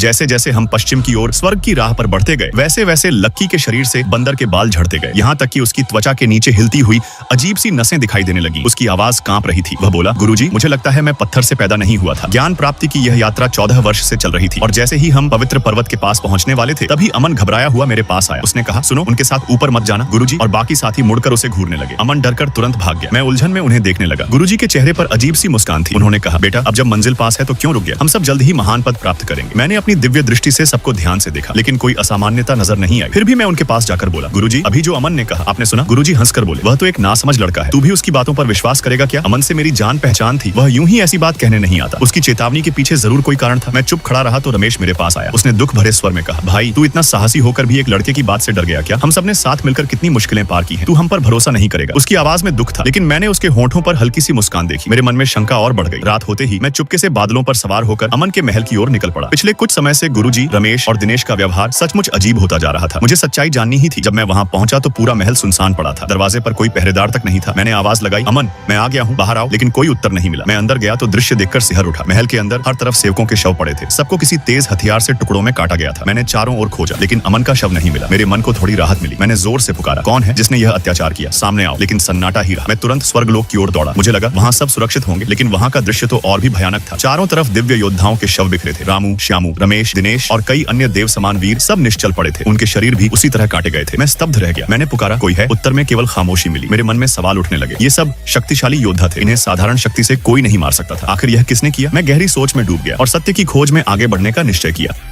जैसे जैसे हम पश्चिम की ओर स्वर्ग की राह पर बढ़ते गए, वैसे वैसे लक्की के शरीर से बंदर के बाल झड़ते गए, यहाँ तक कि उसकी त्वचा के नीचे हिलती हुई अजीब सी नसें दिखाई देने लगी। उसकी आवाज कांप रही थी। वह बोला, गुरुजी, मुझे लगता है मैं पत्थर से पैदा नहीं हुआ था। ज्ञान प्राप्ति की यह यात्रा 14 वर्ष से चल रही थी और जैसे ही हम पवित्र पर्वत के पास पहुंचने वाले थे, तभी अमन घबराया हुआ मेरे पास आया। उसने कहा, सुनो, उनके साथ ऊपर मत जाना गुरुजी, और बाकी साथी मुड़कर उसे घूरने लगे। अमन डरकर तुरंत भाग गया। मैं उलझन में उन्हें देखने लगा। गुरुजी के चेहरे पर अजीब सी मुस्कान थी। उन्होंने कहा, बेटा, अब जब मंजिल पास है तो क्यों रुक गया? हम सब जल्द ही महान पद प्राप्त करेंगे। मैंने अपनी दिव्य दृष्टि से सबको ध्यान से देखा, लेकिन कोई असामान्यता नजर नहीं आई। फिर भी मैं उनके पास जाकर बोला, गुरुजी, अभी जो अमन ने कहा आपने सुना? गुरुजी हंसकर बोले, वह तो एक नासमझ लड़का है, तू भी उसकी बातों पर विश्वास करेगा क्या? अमन से मेरी जान पहचान थी, वह यूं ही ऐसी बात कहने नहीं आता। उसकी चेतावनी के पीछे जरूर कोई कारण था। मैं चुप खड़ा रहा तो रमेश मेरे पास आया। उसने दुख भरे स्वर में कहा, भाई, तू इतना साहसी होकर भी एक लड़के की बात से डर गया क्या? हम सबने साथ मिलकर कितनी मुश्किलें पार की हैं, तू हम पर भरोसा नहीं करेगा। उसकी आवाज में दुख था, लेकिन मैंने उसके होंठों पर हल्की सी मुस्कान देखी। मेरे मन में शंका और बढ़ गई। रात होते ही मैं चुपके से बादलों पर सवार होकर अमन के महल की ओर निकल पड़ा। पिछले कुछ समय से गुरुजी, रमेश और दिनेश का व्यवहार सचमुच अजीब होता जा रहा था। मुझे सच्चाई जाननी ही थी। जब मैं वहां पहुंचा तो पूरा महल सुनसान पड़ा था। दरवाजे पर कोई पहरेदार तक नहीं था। मैंने आवाज लगाई, अमन, मैं आ गया हूँ, बाहर आओ। लेकिन कोई उत्तर नहीं मिला। मैं अंदर गया तो दृश्य देखकर सिहर उठा। महल के अंदर हर तरफ सेवकों के शव पड़े थे। सबको किसी तेज हथियार से टुकड़ों में काटा गया था। मैंने चारों ओर खोजा, लेकिन अमन का शव नहीं मिला। मेरे मन को थोड़ी राहत मिली। मैंने जोर से पुकारा, कौन है जिसने यह अत्याचार किया? सामने आओ। लेकिन सन्नाटा ही रहा। मैं तुरंत स्वर्गलोक की ओर दौड़ा। मुझे लगा वहाँ सब सुरक्षित होंगे, लेकिन वहाँ का दृश्य तो और भी भयानक था। चारों तरफ दिव्य योद्धाओं के शव बिखरे थे। रामू, श्यामू, रमेश, दिनेश और कई अन्य देव समान वीर सब निश्चल पड़े थे। उनके शरीर भी उसी तरह काटे गए थे। मैं स्तब्ध रह गया। मैंने पुकारा, कोई है? उत्तर में केवल खामोशी मिली। मेरे मन में सवाल उठने लगे। ये सब शक्तिशाली योद्धा थे, इन्हें साधारण शक्ति से कोई नहीं मार सकता था। आखिर यह किसने किया? मैं गहरी सोच में डूब गया और सत्य की खोज में आगे बढ़ने का निश्चय किया।